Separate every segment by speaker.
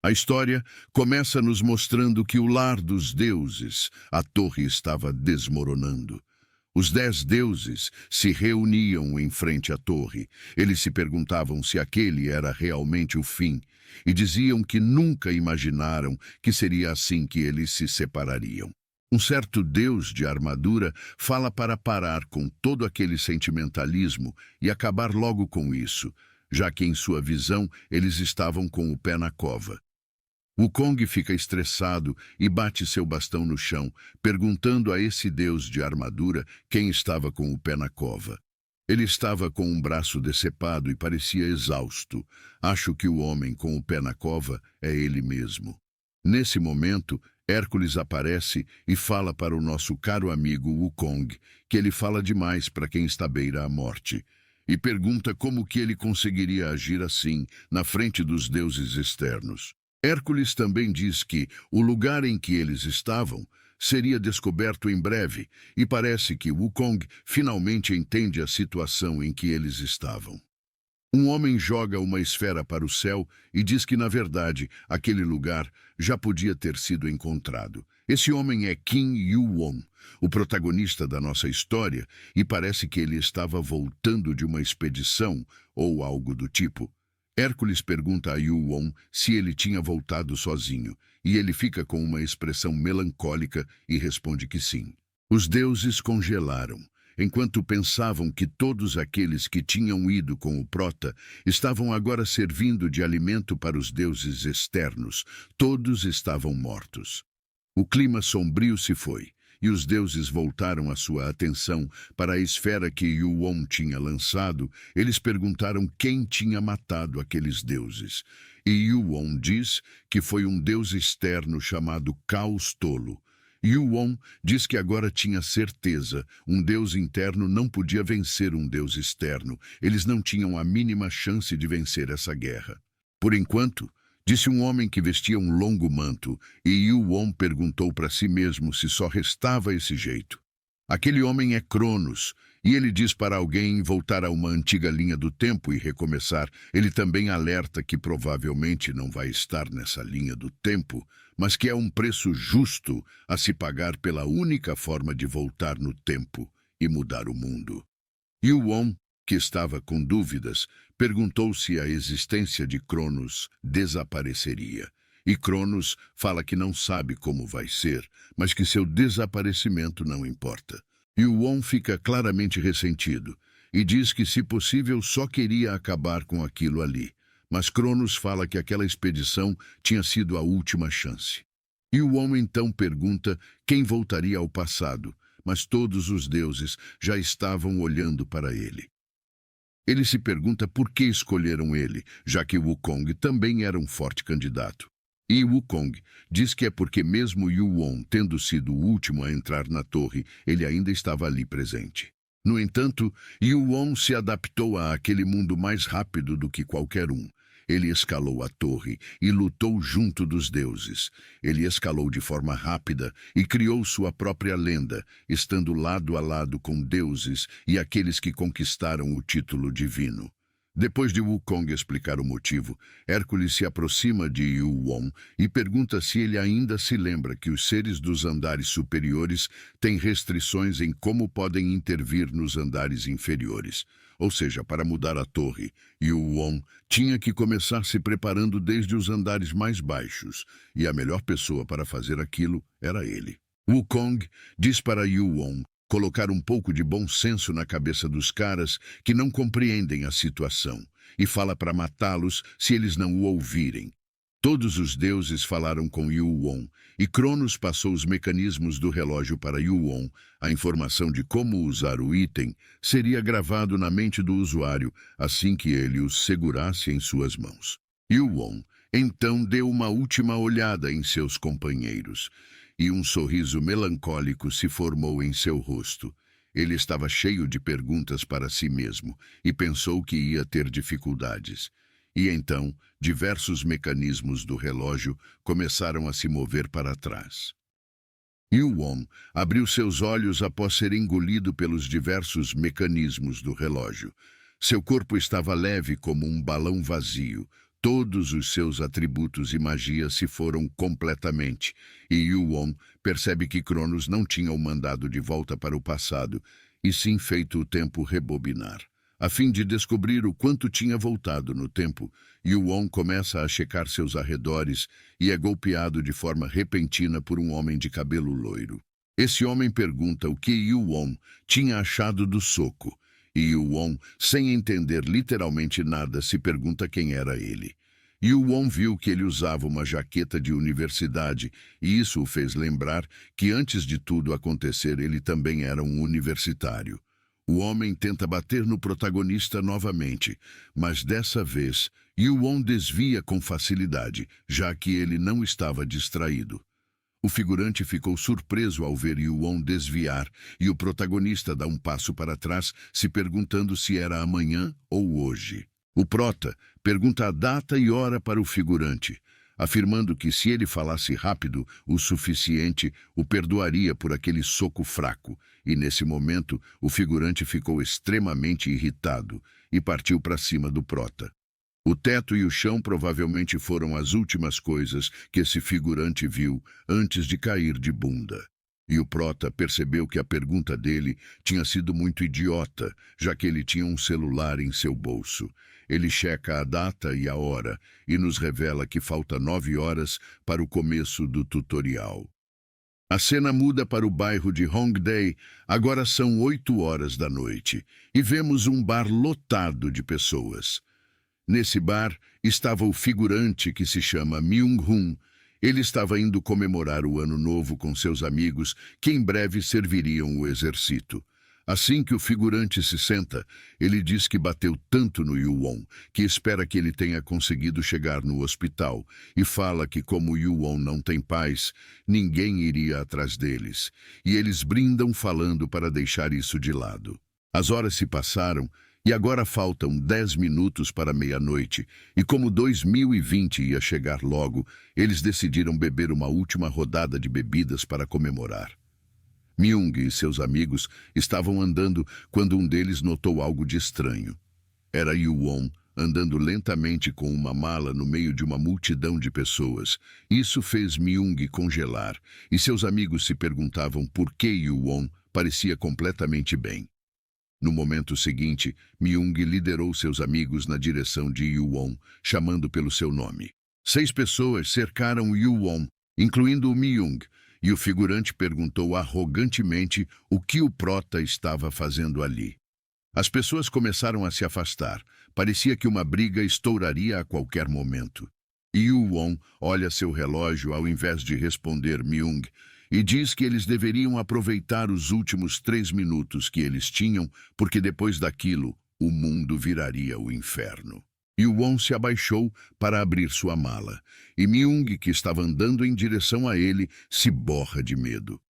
Speaker 1: A história começa nos mostrando que o lar dos deuses, a torre, estava desmoronando. Os 10 deuses se reuniam em frente à torre. Eles se perguntavam se aquele era realmente o fim e diziam que nunca imaginaram que seria assim que eles se separariam. Um certo deus de armadura fala para parar com todo aquele sentimentalismo e acabar logo com isso, já que em sua visão eles estavam com o pé na cova. Wukong fica estressado e bate seu bastão no chão, perguntando a esse deus de armadura quem estava com o pé na cova. Ele estava com um braço decepado e parecia exausto. Acho que o homem com o pé na cova é ele mesmo. Nesse momento, Hércules aparece e fala para o nosso caro amigo Wukong que ele fala demais para quem está beira à morte, e pergunta como que ele conseguiria agir assim na frente dos deuses externos. Hércules também diz que o lugar em que eles estavam seria descoberto em breve, e parece que Wukong finalmente entende a situação em que eles estavam. Um homem joga uma esfera para o céu e diz que, na verdade, aquele lugar já podia ter sido encontrado. Esse homem é Qin Yuwon, o protagonista da nossa história, e parece que ele estava voltando de uma expedição ou algo do tipo. Hércules pergunta a Yuwon se ele tinha voltado sozinho, e ele fica com uma expressão melancólica e responde que sim. Os deuses congelaram, enquanto pensavam que todos aqueles que tinham ido com o Prota estavam agora servindo de alimento para os deuses externos. Todos estavam mortos. O clima sombrio se foi, e os deuses voltaram a sua atenção para a esfera que Yuwon tinha lançado. Eles perguntaram quem tinha matado aqueles deuses. E Yuwon diz que foi um deus externo chamado Caos Tolo. Yuwon diz que agora tinha certeza, um deus interno não podia vencer um deus externo. Eles não tinham a mínima chance de vencer essa guerra. Por enquanto, disse um homem que vestia um longo manto, e Yuwon perguntou para si mesmo se só restava esse jeito. Aquele homem é Cronos, e ele diz para alguém voltar a uma antiga linha do tempo e recomeçar. Ele também alerta que provavelmente não vai estar nessa linha do tempo, mas que é um preço justo a se pagar pela única forma de voltar no tempo e mudar o mundo. Yuwon, que estava com dúvidas, perguntou se a existência de Cronos desapareceria. E Cronos fala que não sabe como vai ser, mas que seu desaparecimento não importa. Yuwon fica claramente ressentido e diz que, se possível, só queria acabar com aquilo ali. Mas Cronos fala que aquela expedição tinha sido a última chance. Yuwon então pergunta quem voltaria ao passado, mas todos os deuses já estavam olhando para ele. Ele se pergunta por que escolheram ele, já que Wukong também era um forte candidato. E Wukong diz que é porque, mesmo Yuwon tendo sido o último a entrar na torre, ele ainda estava ali presente. No entanto, Yuwon se adaptou àquele mundo mais rápido do que qualquer um. Ele escalou a torre e lutou junto dos deuses. Ele escalou de forma rápida e criou sua própria lenda, estando lado a lado com deuses e aqueles que conquistaram o título divino. Depois de Wukong explicar o motivo, Hércules se aproxima de Yuwon e pergunta se ele ainda se lembra que os seres dos andares superiores têm restrições em como podem intervir nos andares inferiores. Ou seja, para mudar a torre, Yuwon tinha que começar se preparando desde os andares mais baixos, e a melhor pessoa para fazer aquilo era ele. Wukong diz para Yuwon colocar um pouco de bom senso na cabeça dos caras que não compreendem a situação, e fala para matá-los se eles não o ouvirem. Todos os deuses falaram com Yuwon, e Cronos passou os mecanismos do relógio para Yuwon. A informação de como usar o item seria gravado na mente do usuário assim que ele os segurasse em suas mãos. Yuwon então deu uma última olhada em seus companheiros, e um sorriso melancólico se formou em seu rosto. Ele estava cheio de perguntas para si mesmo e pensou que ia ter dificuldades. E então, diversos mecanismos do relógio começaram a se mover para trás. Yuwon abriu seus olhos após ser engolido pelos diversos mecanismos do relógio. Seu corpo estava leve como um balão vazio. Todos os seus atributos e magia se foram completamente, e Yuon percebe que Cronos não tinha o mandado de volta para o passado, e sim feito o tempo rebobinar. A fim de descobrir o quanto tinha voltado no tempo, Yuon começa a checar seus arredores e é golpeado de forma repentina por um homem de cabelo loiro. Esse homem pergunta o que Yuon tinha achado do soco, e Yuon, sem entender literalmente nada, se pergunta quem era ele. Yuon viu que ele usava uma jaqueta de universidade, e isso o fez lembrar que antes de tudo acontecer ele também era um universitário. O homem tenta bater no protagonista novamente, mas dessa vez, Yuon desvia com facilidade, já que ele não estava distraído. O figurante ficou surpreso ao ver Yuon desviar, e o protagonista dá um passo para trás, se perguntando se era amanhã ou hoje. O prota pergunta a data e hora para o figurante, afirmando que se ele falasse rápido o suficiente, o perdoaria por aquele soco fraco, e nesse momento o figurante ficou extremamente irritado e partiu para cima do prota. O teto e o chão provavelmente foram as últimas coisas que esse figurante viu antes de cair de bunda. E o prota percebeu que a pergunta dele tinha sido muito idiota, já que ele tinha um celular em seu bolso. Ele checa a data e a hora e nos revela que falta 9 horas para o começo do tutorial. A cena muda para o bairro de Hongdae, agora são 8 horas da noite, e vemos um bar lotado de pessoas. Nesse bar estava o figurante que se chama Myung-hun. Ele estava indo comemorar o Ano Novo com seus amigos, que em breve serviriam o exército. Assim que o figurante se senta, ele diz que bateu tanto no Yuon, que espera que ele tenha conseguido chegar no hospital, e fala que como Yuon não tem paz, ninguém iria atrás deles, e eles brindam falando para deixar isso de lado. As horas se passaram, e agora faltam 10 minutos para meia-noite, e como 2020 ia chegar logo, eles decidiram beber uma última rodada de bebidas para comemorar. Myung e seus amigos estavam andando quando um deles notou algo de estranho. Era Yuon andando lentamente com uma mala no meio de uma multidão de pessoas. Isso fez Myung congelar, e seus amigos se perguntavam por que Yuon parecia completamente bem. No momento seguinte, Myung liderou seus amigos na direção de Yuon, chamando pelo seu nome. 6 pessoas cercaram Yuon, incluindo o Myung, e o figurante perguntou arrogantemente o que o prota estava fazendo ali. As pessoas começaram a se afastar. Parecia que uma briga estouraria a qualquer momento. Yuon olha seu relógio ao invés de responder Myung, e diz que eles deveriam aproveitar os últimos 3 minutos que eles tinham, porque depois daquilo, o mundo viraria o inferno. Yuon se abaixou para abrir sua mala, e Myung, que estava andando em direção a ele, se borra de medo.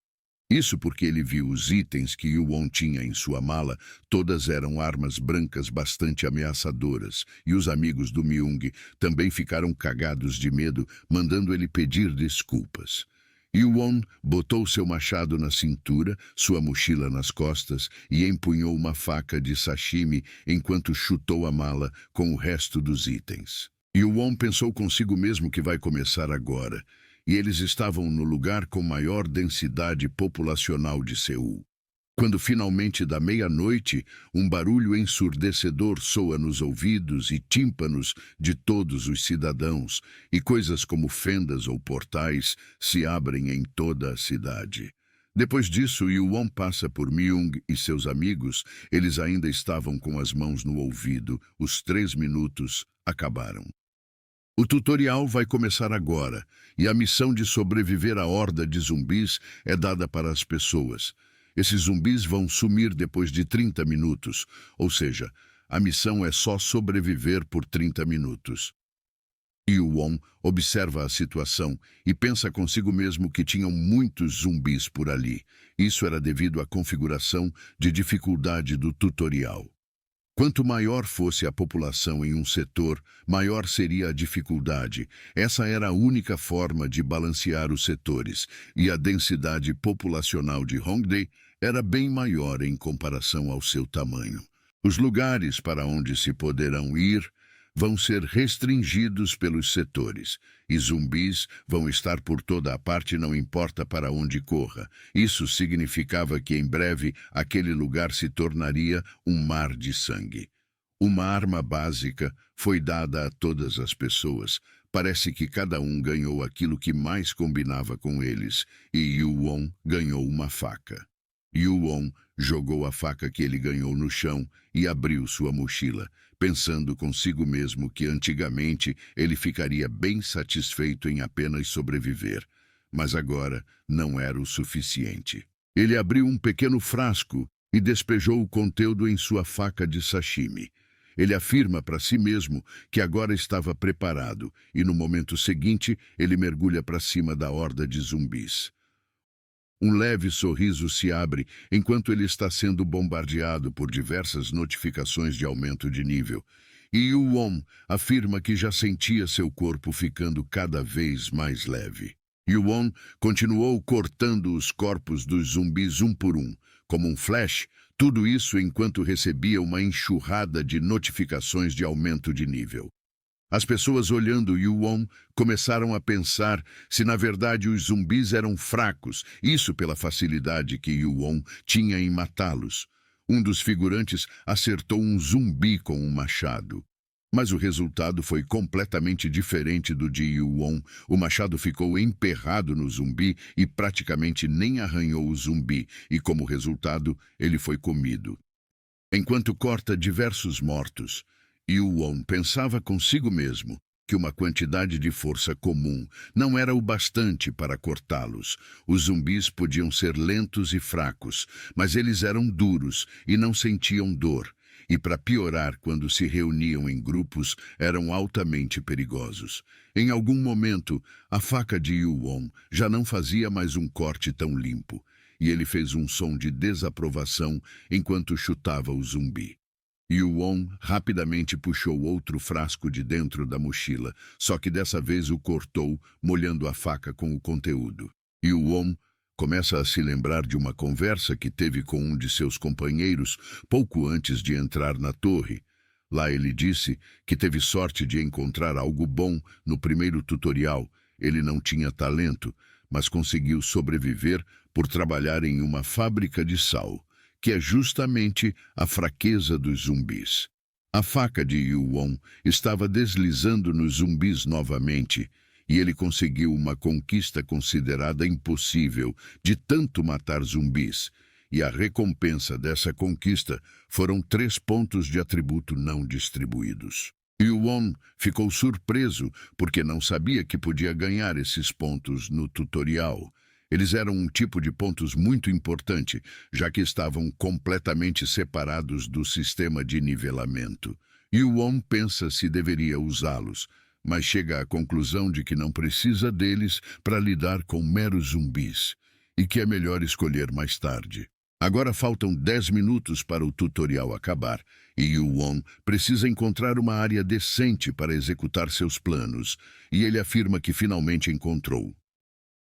Speaker 1: Isso porque ele viu os itens que Yuon tinha em sua mala, todas eram armas brancas bastante ameaçadoras, e os amigos do Myung também ficaram cagados de medo, mandando ele pedir desculpas. Yuon botou seu machado na cintura, sua mochila nas costas e empunhou uma faca de sashimi enquanto chutou a mala com o resto dos itens. Yuon pensou consigo mesmo que vai começar agora, e eles estavam no lugar com maior densidade populacional de Seul. Quando finalmente dá meia-noite, um barulho ensurdecedor soa nos ouvidos e tímpanos de todos os cidadãos, e coisas como fendas ou portais se abrem em toda a cidade. Depois disso, Yuon passa por Myung e seus amigos. Eles ainda estavam com as mãos no ouvido. Os 3 minutos acabaram. O tutorial vai começar agora, e a missão de sobreviver à horda de zumbis é dada para as pessoas. Esses zumbis vão sumir depois de 30 minutos, ou seja, a missão é só sobreviver por 30 minutos. Yuon observa a situação e pensa consigo mesmo que tinham muitos zumbis por ali. Isso era devido à configuração de dificuldade do tutorial. Quanto maior fosse a população em um setor, maior seria a dificuldade. Essa era a única forma de balancear os setores, e a densidade populacional de Hongdae era bem maior em comparação ao seu tamanho. Os lugares para onde se poderão ir vão ser restringidos pelos setores, e zumbis vão estar por toda a parte, não importa para onde corra. Isso significava que em breve aquele lugar se tornaria um mar de sangue. Uma arma básica foi dada a todas as pessoas. Parece que cada um ganhou aquilo que mais combinava com eles, e Yuon ganhou uma faca. Yuon jogou a faca que ele ganhou no chão e abriu sua mochila, pensando consigo mesmo que antigamente ele ficaria bem satisfeito em apenas sobreviver. Mas agora não era o suficiente. Ele abriu um pequeno frasco e despejou o conteúdo em sua faca de sashimi. Ele afirma para si mesmo que agora estava preparado e no momento seguinte ele mergulha para cima da horda de zumbis. Um leve sorriso se abre enquanto ele está sendo bombardeado por diversas notificações de aumento de nível. E Yuon afirma que já sentia seu corpo ficando cada vez mais leve. Yuon continuou cortando os corpos dos zumbis um por um, como um flash, tudo isso enquanto recebia uma enxurrada de notificações de aumento de nível. As pessoas olhando Yuon começaram a pensar se na verdade os zumbis eram fracos, isso pela facilidade que Yuon tinha em matá-los. Um dos figurantes acertou um zumbi com um machado. Mas o resultado foi completamente diferente do de Yuon. O machado ficou emperrado no zumbi e praticamente nem arranhou o zumbi, e como resultado, ele foi comido. Enquanto corta diversos mortos, Yuon pensava consigo mesmo que uma quantidade de força comum não era o bastante para cortá-los. Os zumbis podiam ser lentos e fracos, mas eles eram duros e não sentiam dor. E para piorar, quando se reuniam em grupos, eram altamente perigosos. Em algum momento, a faca de Yuon já não fazia mais um corte tão limpo, e ele fez um som de desaprovação enquanto chutava o zumbi. Yuon rapidamente puxou outro frasco de dentro da mochila, só que dessa vez o cortou, molhando a faca com o conteúdo. Yuon começa a se lembrar de uma conversa que teve com um de seus companheiros pouco antes de entrar na torre. Lá ele disse que teve sorte de encontrar algo bom no primeiro tutorial. Ele não tinha talento, mas conseguiu sobreviver por trabalhar em uma fábrica de sal, que é justamente a fraqueza dos zumbis. A faca de Yuon estava deslizando nos zumbis novamente, e ele conseguiu uma conquista considerada impossível de tanto matar zumbis, e a recompensa dessa conquista foram 3 pontos de atributo não distribuídos. Yuon ficou surpreso porque não sabia que podia ganhar esses pontos no tutorial. Eles eram um tipo de pontos muito importante, já que estavam completamente separados do sistema de nivelamento. Yuon pensa se deveria usá-los, mas chega à conclusão de que não precisa deles para lidar com meros zumbis, e que é melhor escolher mais tarde. Agora faltam 10 minutos para o tutorial acabar, e Yuon precisa encontrar uma área decente para executar seus planos, e ele afirma que finalmente encontrou.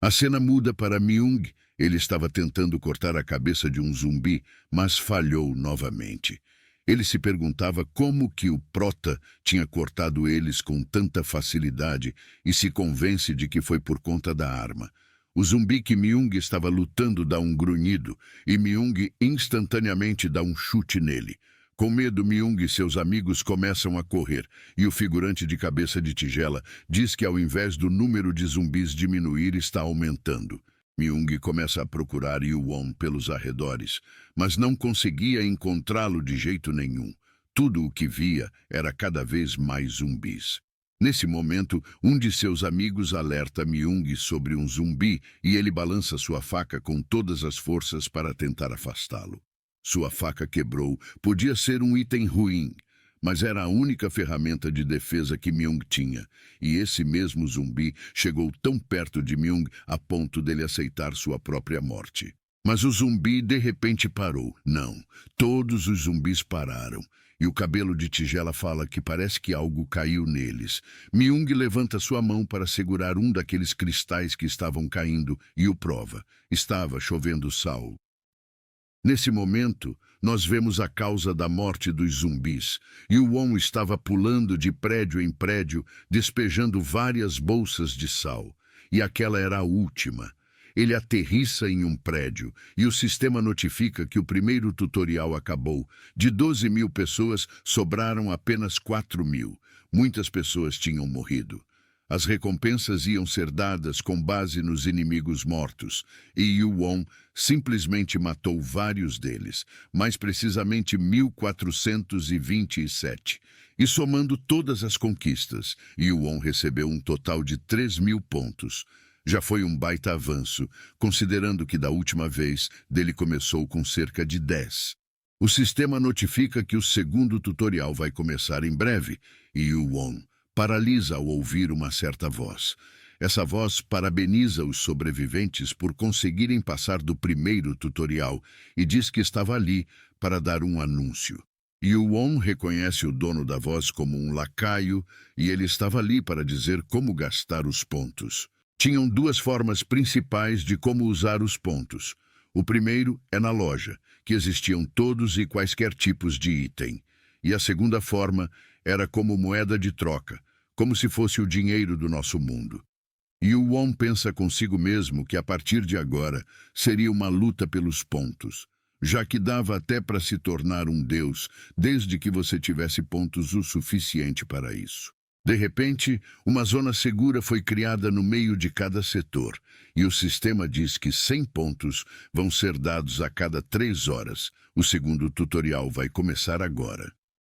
Speaker 1: A cena muda para Myung. Ele estava tentando cortar a cabeça de um zumbi, mas falhou novamente. Ele se perguntava como que o Prota tinha cortado eles com tanta facilidade e se convence de que foi por conta da arma. O zumbi que Myung estava lutando dá um grunhido e Myung instantaneamente dá um chute nele. Com medo, Myung e seus amigos começam a correr, e o figurante de cabeça de tigela diz que ao invés do número de zumbis diminuir, está aumentando. Myung começa a procurar Yuon pelos arredores, mas não conseguia encontrá-lo de jeito nenhum. Tudo o que via era cada vez mais zumbis. Nesse momento, um de seus amigos alerta Myung sobre um zumbi e ele balança sua faca com todas as forças para tentar afastá-lo. Sua faca quebrou. Podia ser um item ruim, mas era a única ferramenta de defesa que Myung tinha. E esse mesmo zumbi chegou tão perto de Myung a ponto dele aceitar sua própria morte. Mas o zumbi de repente parou. Não, todos os zumbis pararam. E o cabelo de tigela fala que parece que algo caiu neles. Myung levanta sua mão para segurar um daqueles cristais que estavam caindo e o prova. Estava chovendo sal. Nesse momento, nós vemos a causa da morte dos zumbis. Yuon estava pulando de prédio em prédio, despejando várias bolsas de sal. E aquela era a última. Ele aterrissa em um prédio e o sistema notifica que o primeiro tutorial acabou. De 12.000 pessoas, sobraram apenas 4.000. Muitas pessoas tinham morrido. As recompensas iam ser dadas com base nos inimigos mortos, e Yuon simplesmente matou vários deles, mais precisamente 1.427. E somando todas as conquistas, Yuon recebeu um total de 3.000 pontos. Já foi um baita avanço, considerando que da última vez dele começou com cerca de 10. O sistema notifica que o segundo tutorial vai começar em breve, e Yuon paralisa ao ouvir uma certa voz. Essa voz parabeniza os sobreviventes por conseguirem passar do primeiro tutorial e diz que estava ali para dar um anúncio. Yuon reconhece o dono da voz como um lacaio e ele estava ali para dizer como gastar os pontos. Tinham duas formas principais de como usar os pontos. O primeiro é na loja, que existiam todos e quaisquer tipos de item. E a segunda forma era como moeda de troca, como se fosse o dinheiro do nosso mundo. Yuon pensa consigo mesmo que a partir de agora seria uma luta pelos pontos, já que dava até para se tornar um deus, desde que você tivesse pontos o suficiente para isso. De repente, uma zona segura foi criada no meio de cada setor, e o sistema diz que 100 pontos vão ser dados a cada 3 horas. O segundo tutorial vai começar agora.